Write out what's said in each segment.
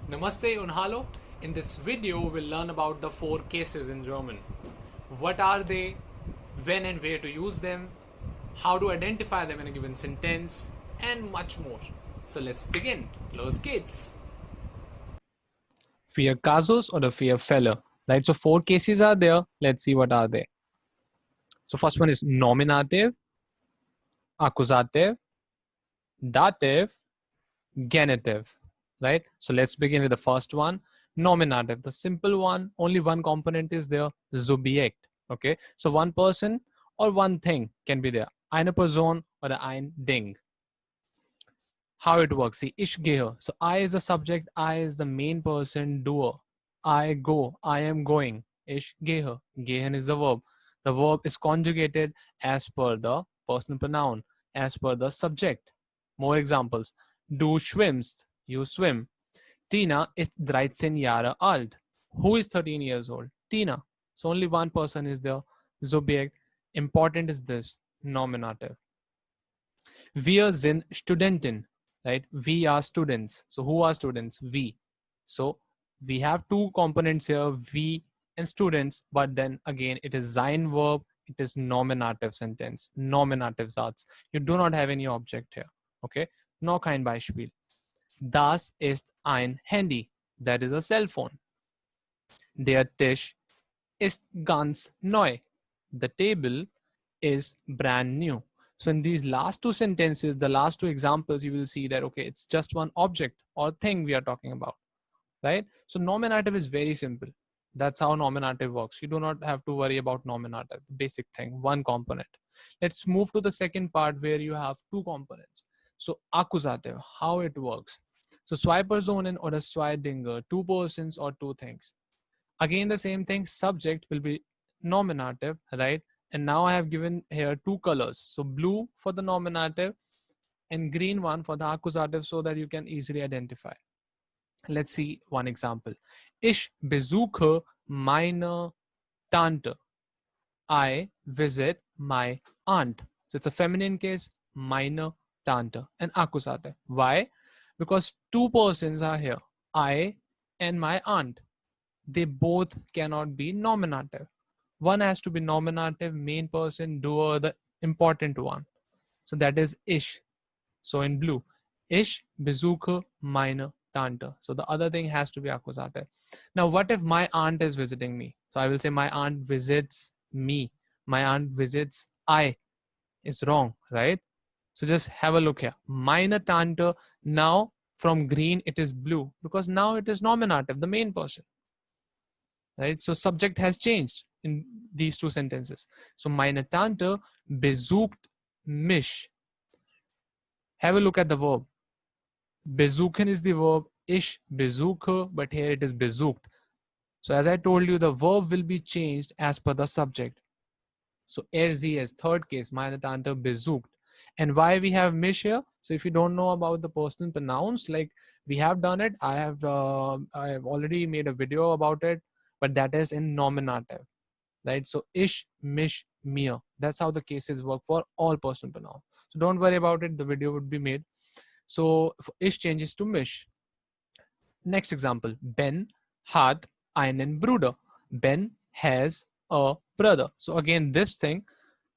Namaste und Hallo. In this video, we'll learn about the 4 cases in German. What are they, when and where to use them, how to identify them in a given sentence, and much more. So let's begin. Los geht's. Vier casos oder vier Fälle, right? So 4 cases are there. Let's see what are they. So first one is nominative, accusative, dative, genitive, right? So let's begin with the first one, nominative. The simple one, only one component is there, Subjekt. Okay, so one person or one thing can be there, eine Person oder ein Ding. How it works, see, ich gehe. So I is the subject, I is the main person, doer. I go, I am going. Ich gehe. Gehen is the verb. The verb is conjugated as per the personal pronoun, as per the subject. More examples. Du schwimmst, you swim. Tina ist 13 Jahre alt. Who is 13 years old? Tina. So only one person is there. Subjekt. Important is this, nominative. Wir sind Studenten, right? We are students. So who are students? We. So we have two components here, we and students, but then again, it is sein verb, it is nominative sentence, nominative Satz. You do not have any object here, okay? Noch kein Beispiel. Das ist ein Handy. That is a cell phone. Der Tisch ist ganz neu. The table is brand new. So in these last two sentences, the last two examples, you will see that, okay, it's just one object or thing we are talking about, right? So nominative is very simple. That's how nominative works. You do not have to worry about nominative, basic thing, one component. Let's move to the second part where you have two components. So accusative, how it works. So zwei Personen oder zwei Dinge, two persons or two things. Again, the same thing, subject will be nominative, right? And now I have given here two colors. So blue for the nominative and green one for the accusative so that you can easily identify. Let's see one example. Ich besuche meine Tante. I visit my aunt. So it's a feminine case, meine Tante, and accusative. Why? Because two persons are here, I and my aunt. They both cannot be nominative. One has to be nominative, main person, doer, the important one. So that is ich. So in blue, ich besuche meine Tante. So the other thing has to be accusative. Now, what if my aunt is visiting me? So I will say my aunt visits me. My aunt visits I. Is wrong, right? So just have a look here. Meine Tante. Now from green it is blue because now it is nominative, the main person. Right? So subject has changed in these two sentences. So meine Tante besucht mich. Have a look at the verb. Besuchen is the verb. Ich besuche, but here it is besucht. So as I told you, the verb will be changed as per the subject. So sie is third case, meine Tante besucht. And why we have mich here? So if you don't know about the personal pronouns, like we have done it, I have already made a video about it, but that is in nominative, right? So ich, mich, mir. That's how the cases work for all personal pronouns. So don't worry about it. The video would be made. So ich changes to mich. Next example, Ben hat einen Bruder. Ben has a brother. So again, this thing,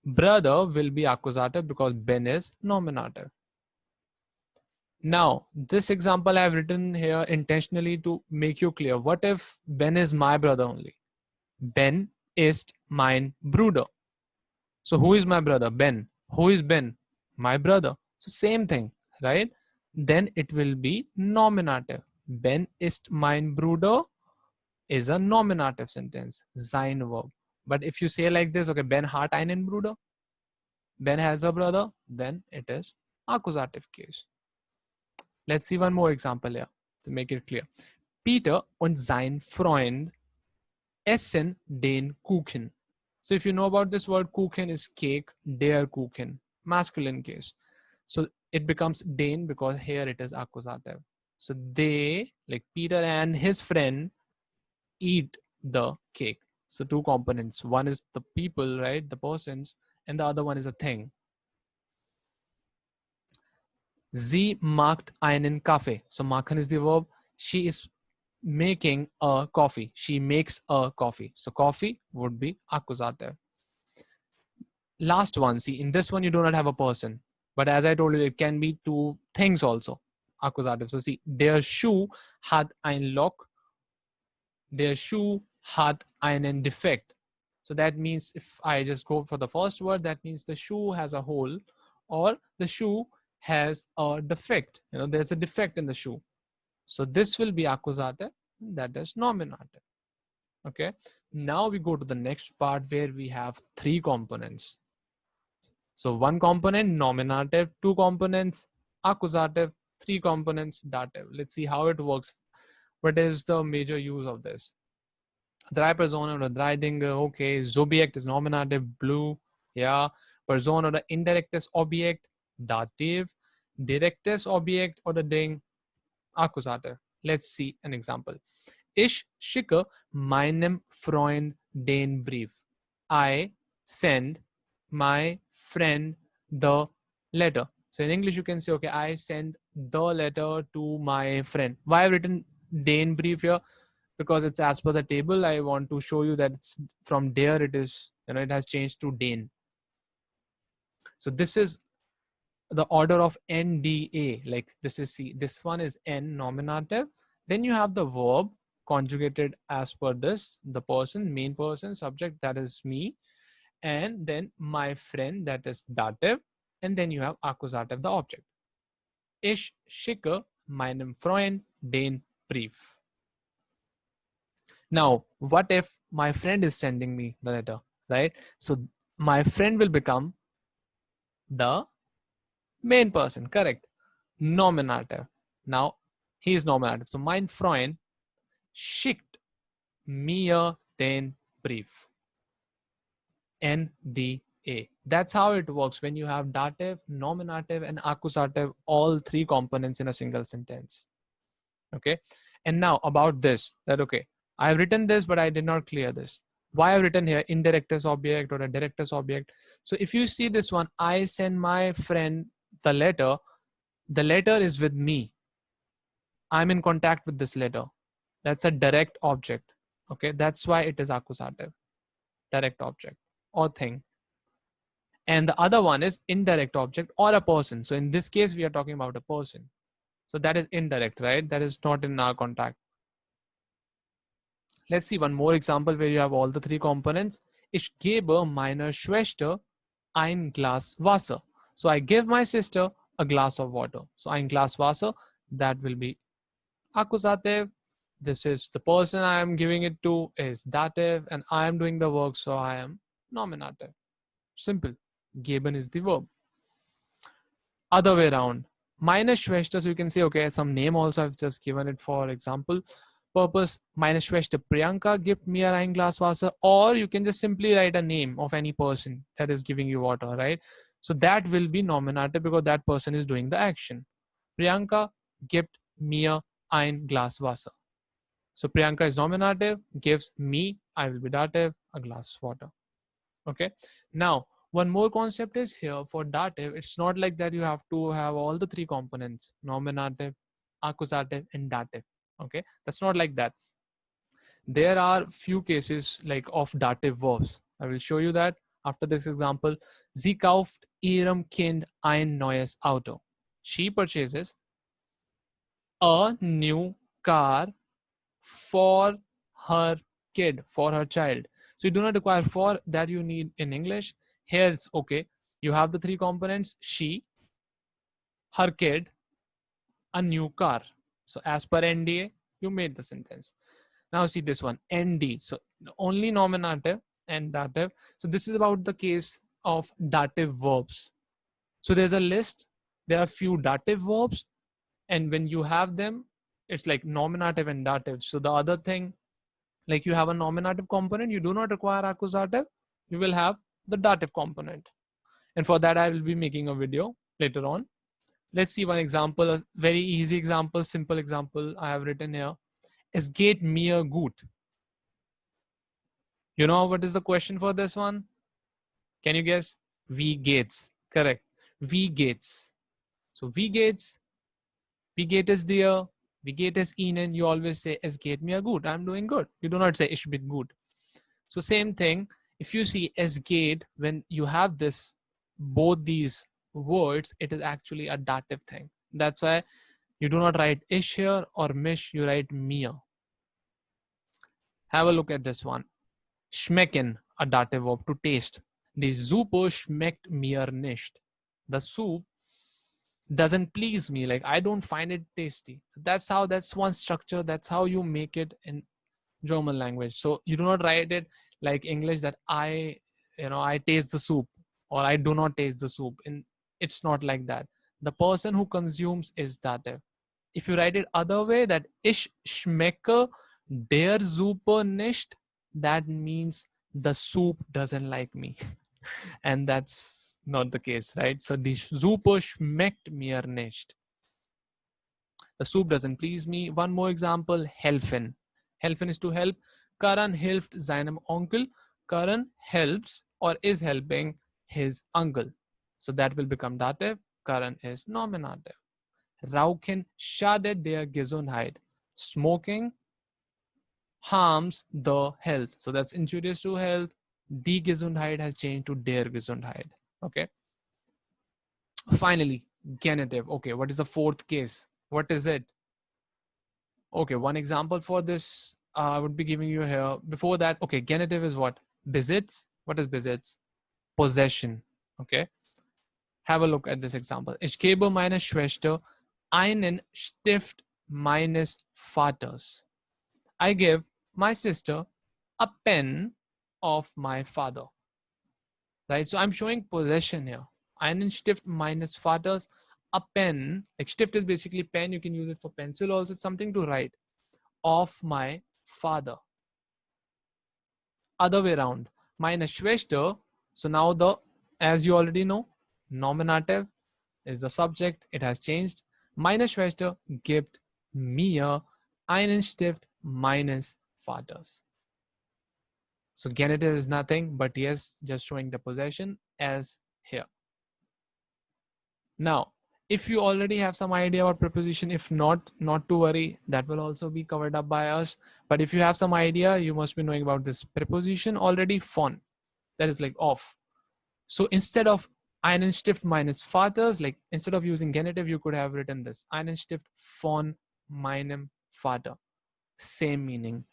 brother will be accusative because Ben is nominative. Now, this example I have written here intentionally to make you clear. What if Ben is my brother only? Ben ist mein Bruder. So who is my brother? Ben. Who is Ben? My brother. So same thing, right? Then it will be nominative. Ben ist mein Bruder is a nominative sentence, sein verb. But if you say like this, okay, Ben hat einen Bruder, Ben has a brother, then it is accusative case. Let's see one more example here to make it clear. Peter und sein Freund essen den Kuchen. So if you know about this word, Kuchen is cake, der Kuchen, masculine case. So it becomes den because here it is accusative. So they, like Peter and his friend, eat the cake. So two components. One is the people, right? The persons, and the other one is a thing. Sie macht einen Kaffee. So machen is the verb. She is making a coffee. She makes a coffee. So coffee would be accusative. Last one, see, in this one you do not have a person, but as I told you, it can be two things also, accusative. So see, der Schuh hat ein Loch, der Schuh hat einen Defekt. So that means if I just go for the first word, that means the shoe has a hole, or the shoe has a defect. There's a defect in the shoe. So this will be accusative, that is nominative. Okay. Now we go to the next part where we have three components. So one component nominative, two components accusative, three components dative. Let's see how it works. What is the major use of this? Drei Personen oder drei Dinge, okay. Subjekt ist nominative, blue, ja. Person oder indirektes Objekt, Dativ. Direktes Objekt oder Ding, Akkusative. Let's see an example. Ich schicke meinem Freund den Brief. I send my friend the letter. So in English you can say, okay, I send the letter to my friend. Why I've written den Brief here? Because it's as per the table. I want to show you that it's from there it is, it has changed to den. So this is the order of NDA, like this is C. This one is N, nominative. Then you have the verb conjugated as per this, the person, main person, subject, that is me. And then my friend, that is dative. And then you have accusative, the object. Ich schicke meinem Freund den Brief. Now, what if my friend is sending me the letter, right? So my friend will become the main person, correct? Nominative. Now, he is nominative. So mein Freund schickt mir den Brief. NDA. That's how it works when you have dative, nominative, and accusative, all three components in a single sentence. Okay. And now about this, that okay, I've written this, but I did not clear this. Why I've written here indirectus object or a directus object. So if you see this one, I send my friend the letter is with me. I'm in contact with this letter. That's a direct object. Okay, that's why it is accusative, direct object or thing. And the other one is indirect object or a person. So in this case, we are talking about a person. So that is indirect, right? That is not in our contact. Let's see one more example where you have all the three components. Ich gebe meiner Schwester ein Glas Wasser. So I give my sister a glass of water. So ein Glas Wasser, that will be accusative. This is the person I am giving it to is dative, and I am doing the work, so I am nominative. Simple. Geben is the verb. Other way around. Meine Schwester, so you can say, okay, some name also I've just given it for example purpose. Meine Schwester Priyanka gibt mir ein Glas Wasser, or you can just simply write a name of any person that is giving you water, right? So that will be nominative because that person is doing the action. Priyanka gibt mir ein Glas Wasser. So Priyanka is nominative, gives me, I will be dative, a glass of water. Okay. Now, one more concept is here for dative. It's not like that you have to have all the three components, nominative, accusative, and dative. Okay. That's not like that. There are few cases like of dative verbs. I will show you that after this example. Sie kauft ihrem Kind ein neues Auto. She purchases a new car for her kid, for her child. So you do not require for that you need in English. Here it's okay. You have the three components, she, her kid, a new car. So as per NDA, you made the sentence. Now see this one, ND. So only nominative and dative. So this is about the case of dative verbs. So there's a list. There are few dative verbs. And when you have them, it's like nominative and dative. So the other thing, like you have a nominative component, you do not require accusative. You will have the dative component. And for that, I will be making a video later on. Let's see one example, a very easy example, simple example I have written here. Es geht mir gut. You know what is the question for this one? Can you guess? Wie geht's? Correct. Wie geht's. So wie geht's? Wie geht es dir? Wie geht es Ihnen? You always say, es geht mir gut. I'm doing good. You do not say, ich bin gut. So same thing, if you see es geht, when you have this, both these words, it is actually a dative thing. That's why you do not write ish here or mich, you write mir. Have a look at this one. Schmecken, a dative verb to taste. Die Suppe schmeckt mir nicht. The soup doesn't please me. Like, I don't find it tasty. That's one structure. That's how you make it in German language. So you do not write it like English that I taste the soup or I do not taste the soup. And it's not like that. The person who consumes is dative. If you write it other way, that ich schmecke der Suppe nicht, that means the soup doesn't like me. And that's not the case, right? So die Suppe schmeckt mir nicht. The soup doesn't please me. One more example, helfen. Helfen is to help. Karan hilft seinem Onkel. Karan helps or is helping his uncle. So that will become dative. Karan is nominative. Rauchen schadet der Gesundheit. Smoking harms the health. So that's injurious to health. Die Gesundheit has changed to der Gesundheit. Okay. Finally, genitive. Okay, what is the fourth case? What is it? Okay, one example for this I would be giving you here. Before that, okay, genitive is what? Besitz. What is Besitz? Possession. Okay. Have a look at this example. Ich gebe meiner Schwester einen Stift meines Vaters. I give my sister a pen of my father. Right? So I'm showing possession here. Einen Stift meines Vaters. A pen, like Stift is basically pen. You can use it for pencil also. It's something to write. Of my father. Other way around. Meine Schwester. So now as you already know, nominative is the subject. It has changed. Meine Schwester gibt mir einen Stift meines Vaters. So genitive is nothing but yes, just showing the possession as here. Now, if you already have some idea about preposition, if not to worry, that will also be covered up by us. But if you have some idea, you must be knowing about this preposition already, von. That is like of. So instead of einen Stift meines Vaters, like instead of using genitive, you could have written this. Einen Stift von meinem Vater. Same meaning.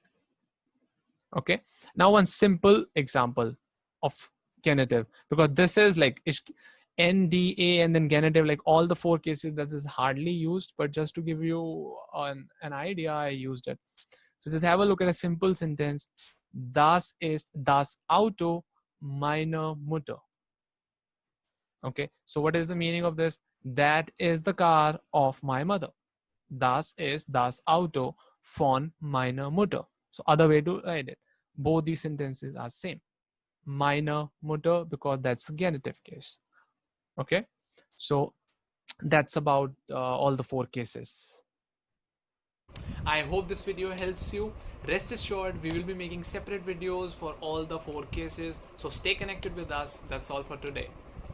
Okay. Now one simple example of genitive, because this is like NDA and then genitive, like all the four cases that is hardly used, but just to give you an idea, I used it. So just have a look at a simple sentence. Das ist das Auto meiner Mutter. Okay, so what is the meaning of this? That is the car of my mother. Das ist das Auto von meiner Mutter. So other way to write it. Both these sentences are same. Meiner Mutter, because that's a genitive case. Okay, so that's about all the four cases. I hope this video helps you. Rest assured, we will be making separate videos for all the four cases. So stay connected with us. That's all for today.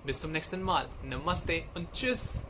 Bis zum nächsten Mal. Namaste und tschüss.